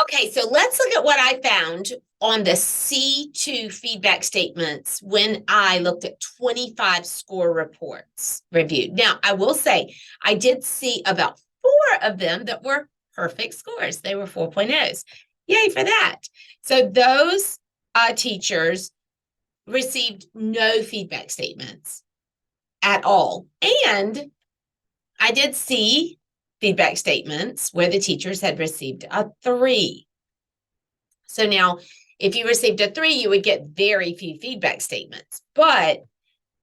Okay, so let's look at what I found on the C2 feedback statements when I looked at 25 score reports reviewed. Now, I will say I did see about 4 of them that were perfect scores. They were 4.0s. Yay for that. So those teachers received no feedback statements at all. And I did see feedback statements where the teachers had received a 3. So now, if you received a 3, you would get very few feedback statements, but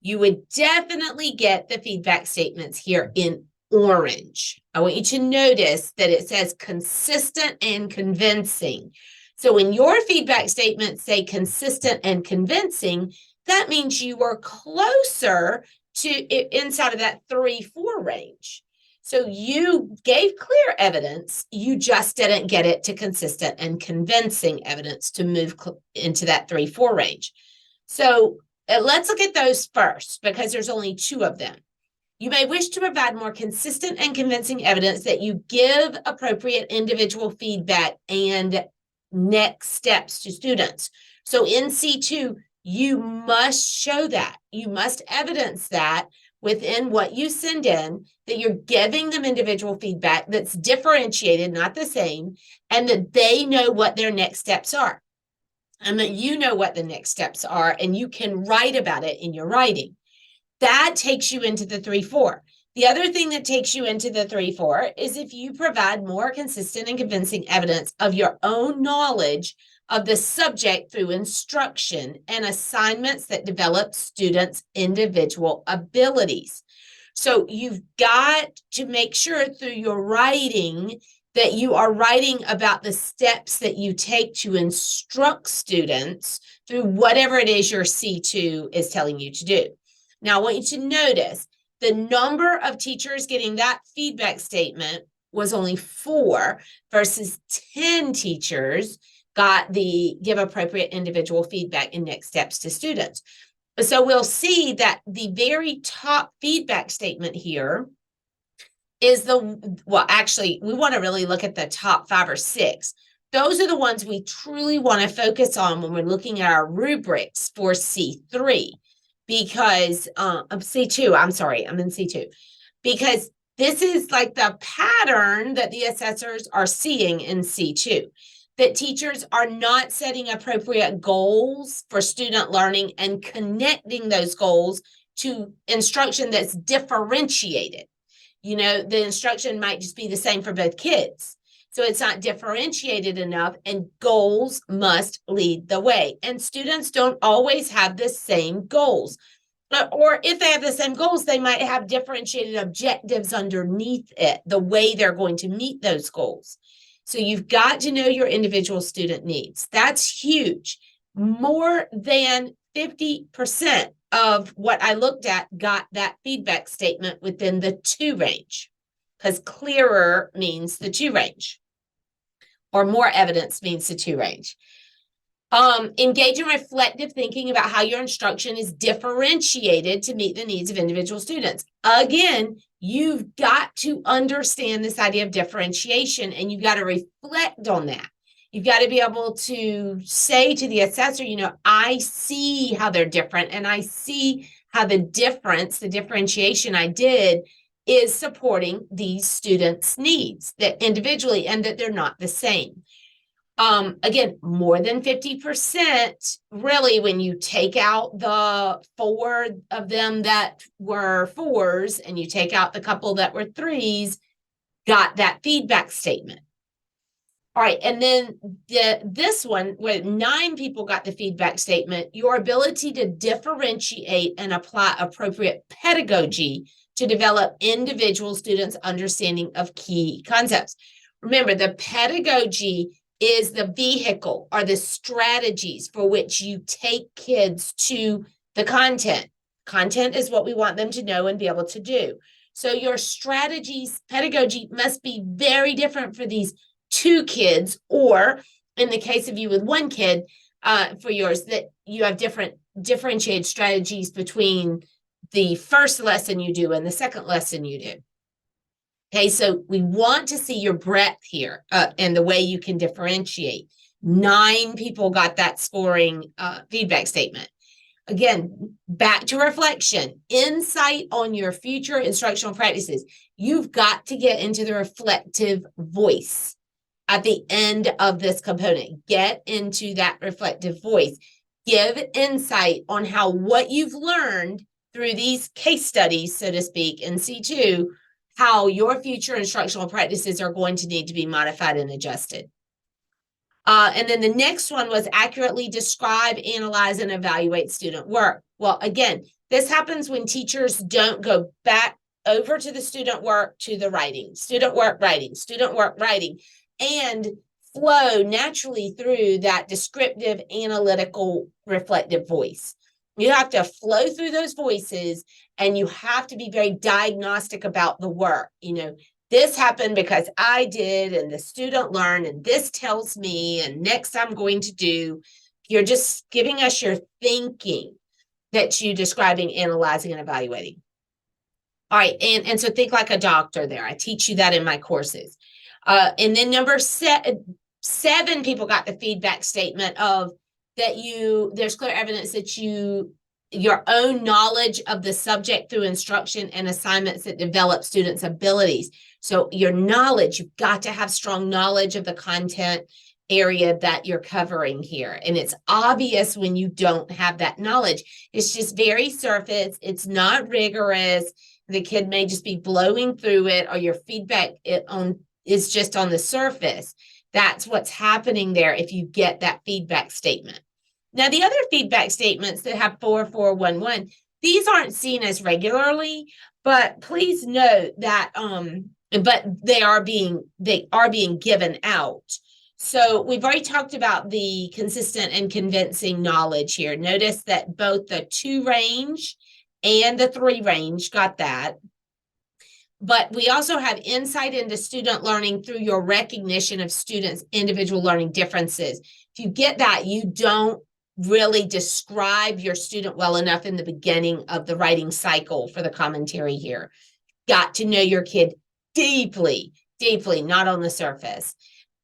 you would definitely get the feedback statements here in orange. I want you to notice that it says consistent and convincing. So when your feedback statements say consistent and convincing, that means you are closer to inside of that 3-4 range. So you gave clear evidence, you just didn't get it to consistent and convincing evidence to move into that 3-4 range. So let's look at those first, because there's only 2 of them. You may wish to provide more consistent and convincing evidence that you give appropriate individual feedback and next steps to students. So in C2, you must show that. You must evidence that within what you send in, that you're giving them individual feedback that's differentiated, not the same, and that they know what their next steps are. And that you know what the next steps are, and you can write about it in your writing. That takes you into the 3-4. The other thing that takes you into the 3-4 is if you provide more consistent and convincing evidence of your own knowledge of the subject through instruction and assignments that develop students' individual abilities. So you've got to make sure through your writing that you are writing about the steps that you take to instruct students through whatever it is your C2 is telling you to do. Now, I want you to notice the number of teachers getting that feedback statement was only 4 versus 10 teachers got the give appropriate individual feedback and next steps to students. So we'll see that the very top feedback statement here is actually, we want to really look at the top 5 or 6. Those are the ones we truly want to focus on when we're looking at our rubrics for C3, because C2, I'm sorry, I'm in C2, because this is like the pattern that the assessors are seeing in C2, that teachers are not setting appropriate goals for student learning and connecting those goals to instruction that's differentiated. You know, the instruction might just be the same for both kids. So it's not differentiated enough, and goals must lead the way. And students don't always have the same goals. Or if they have the same goals, they might have differentiated objectives underneath it, the way they're going to meet those goals. So you've got to know your individual student needs. That's huge. More than 50% of what I looked at got that feedback statement within the 2 range, because clearer means the 2 range, or more evidence means the 2 range. Engage in reflective thinking about how your instruction is differentiated to meet the needs of individual students. Again, you've got to understand this idea of differentiation, and you've got to reflect on that. You've got to be able to say to the assessor, you know, I see how they're different, and I see how the differentiation I did is supporting these students' needs, that individually, and that they're not the same. Again, more than 50%, really, when you take out the 4 of them that were 4s and you take out the couple that were 3s, got that feedback statement. All right, and then this one, where 9 people got the feedback statement, your ability to differentiate and apply appropriate pedagogy to develop individual students' understanding of key concepts. Remember, the pedagogy is the vehicle or the strategies for which you take kids to the content. Content is what we want them to know and be able to do. So your strategies, pedagogy must be very different for these 2 kids, or in the case of you with 1 kid, for yours, that you have differentiated strategies between the first lesson you do and the second lesson you do. Okay, so we want to see your breadth here and the way you can differentiate. 9 people got that scoring feedback statement. Again, back to reflection, insight on your future instructional practices. You've got to get into the reflective voice at the end of this component. Get into that reflective voice. Give insight on how what you've learned through these case studies, so to speak, in C2, how your future instructional practices are going to need to be modified and adjusted. And then the next one was accurately describe, analyze, and evaluate student work. Well, again, this happens when teachers don't go back over to the student work to the writing, student work, writing, and flow naturally through that descriptive, analytical, reflective voice. You have to flow through those voices, and you have to be very diagnostic about the work. This happened because I did, and the student learned, and this tells me, and next I'm going to do. You're just giving us your thinking that you're describing, analyzing, and evaluating. All right, and so think like a doctor there. I teach you that in my courses. And then number 7 people got the feedback statement of that there's clear evidence that your own knowledge of the subject through instruction and assignments that develop students' abilities. So your knowledge, you've got to have strong knowledge of the content area that you're covering here. And it's obvious when you don't have that knowledge. It's just very surface. It's not rigorous. The kid may just be blowing through it, or your feedback is just on the surface. That's what's happening there if you get that feedback statement. Now, the other feedback statements that have 4411, these aren't seen as regularly, but please note that but they are being given out. So we've already talked about the consistent and convincing knowledge here. Notice that both the 2 range and the 3 range got that. But we also have insight into student learning through your recognition of students' individual learning differences. If you get that, you don't really describe your student well enough in the beginning of the writing cycle for the commentary here. Got to know your kid deeply, not on the surface.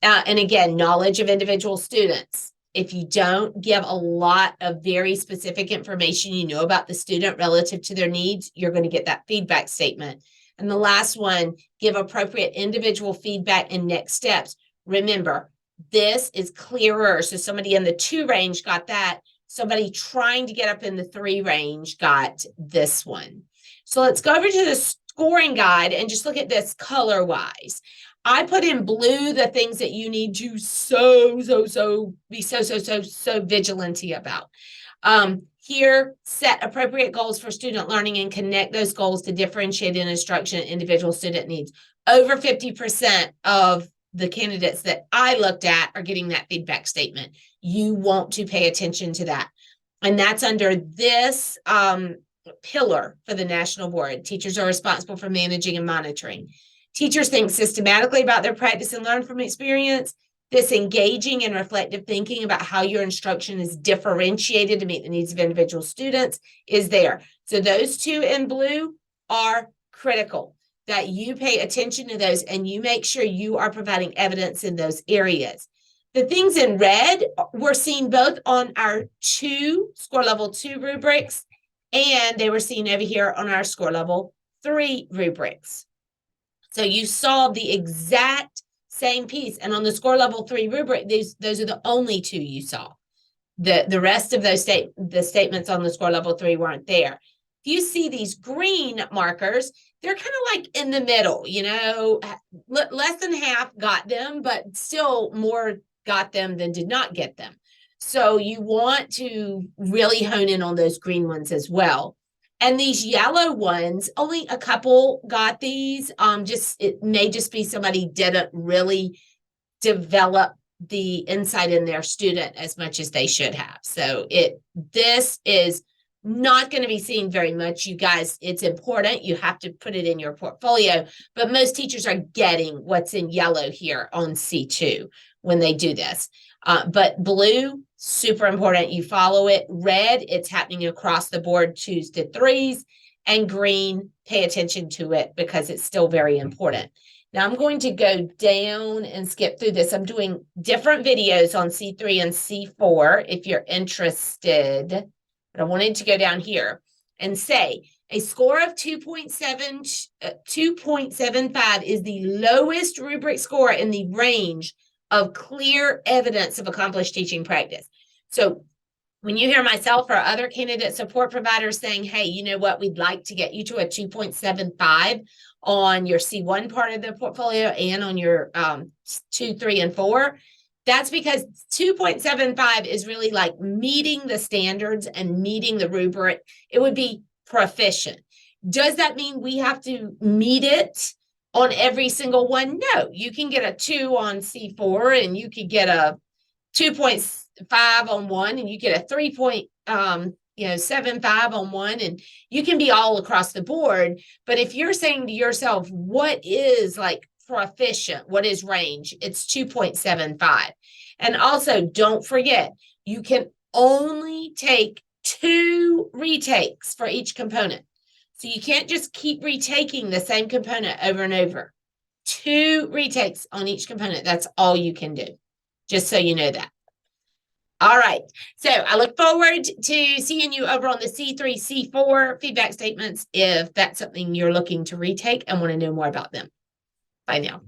And again, knowledge of individual students. If you don't give a lot of very specific information about the student relative to their needs, you're going to get that feedback statement. And the last one, give appropriate individual feedback and next steps. Remember, this is clearer. So somebody in the 2 range got that. Somebody trying to get up in the 3 range got this one. So let's go over to the scoring guide and just look at this color-wise. I put in blue the things that you need to be so vigilant about. Here, set appropriate goals for student learning and connect those goals to differentiated instruction and individual student needs. Over 50% of the candidates that I looked at are getting that feedback statement. You want to pay attention to that. And that's under this pillar for the national board. Teachers are responsible for managing and monitoring. Teachers think systematically about their practice and learn from experience. This engaging and reflective thinking about how your instruction is differentiated to meet the needs of individual students is there. So those 2 in blue are critical, that you pay attention to those and you make sure you are providing evidence in those areas. The things in red were seen both on our score level 2 rubrics, and they were seen over here on our score level 3 rubrics. So you saw the exact same piece. And on the score level 3 rubric, those are the only 2 you saw. The rest of those the statements on the score level 3 weren't there. If you see these green markers, they're kind of like in the middle, less than half got them, but still more got them than did not get them. So you want to really hone in on those green ones as well. And these yellow ones, only a couple got these. It may just be somebody didn't really develop the insight in their student as much as they should have. So this is not going to be seen very much. You guys, it's important. You have to put it in your portfolio, but most teachers are getting what's in yellow here on C2 when they do this. But blue, super important. You follow it. Red, it's happening across the board, 2s to 3s. and green, pay attention to it because it's still very important. Now I'm going to go down and skip through this. I'm doing different videos on C3 and C4 if you're interested. But I wanted to go down here and say a score of 2.75 is the lowest rubric score in the range of clear evidence of accomplished teaching practice. So when you hear myself or other candidate support providers saying, hey, you know what, we'd like to get you to a 2.75 on your C1 part of the portfolio and on your 2, 3, and 4, that's because 2.75 is really like meeting the standards and meeting the rubric. It would be proficient. Does that mean we have to meet it on every single one? No, you can get a 2 on C4 and you could get a 2.5 on one and you get a 3.75 on one, and you can be all across the board. But if you're saying to yourself, what is like proficient, what is range, it's 2.75. And also don't forget, you can only take 2 retakes for each component. So you can't just keep retaking the same component over and over. 2 retakes on each component. That's all you can do. Just so you know that. All right. So I look forward to seeing you over on the C3, C4 feedback statements if that's something you're looking to retake and want to know more about them. Bye now.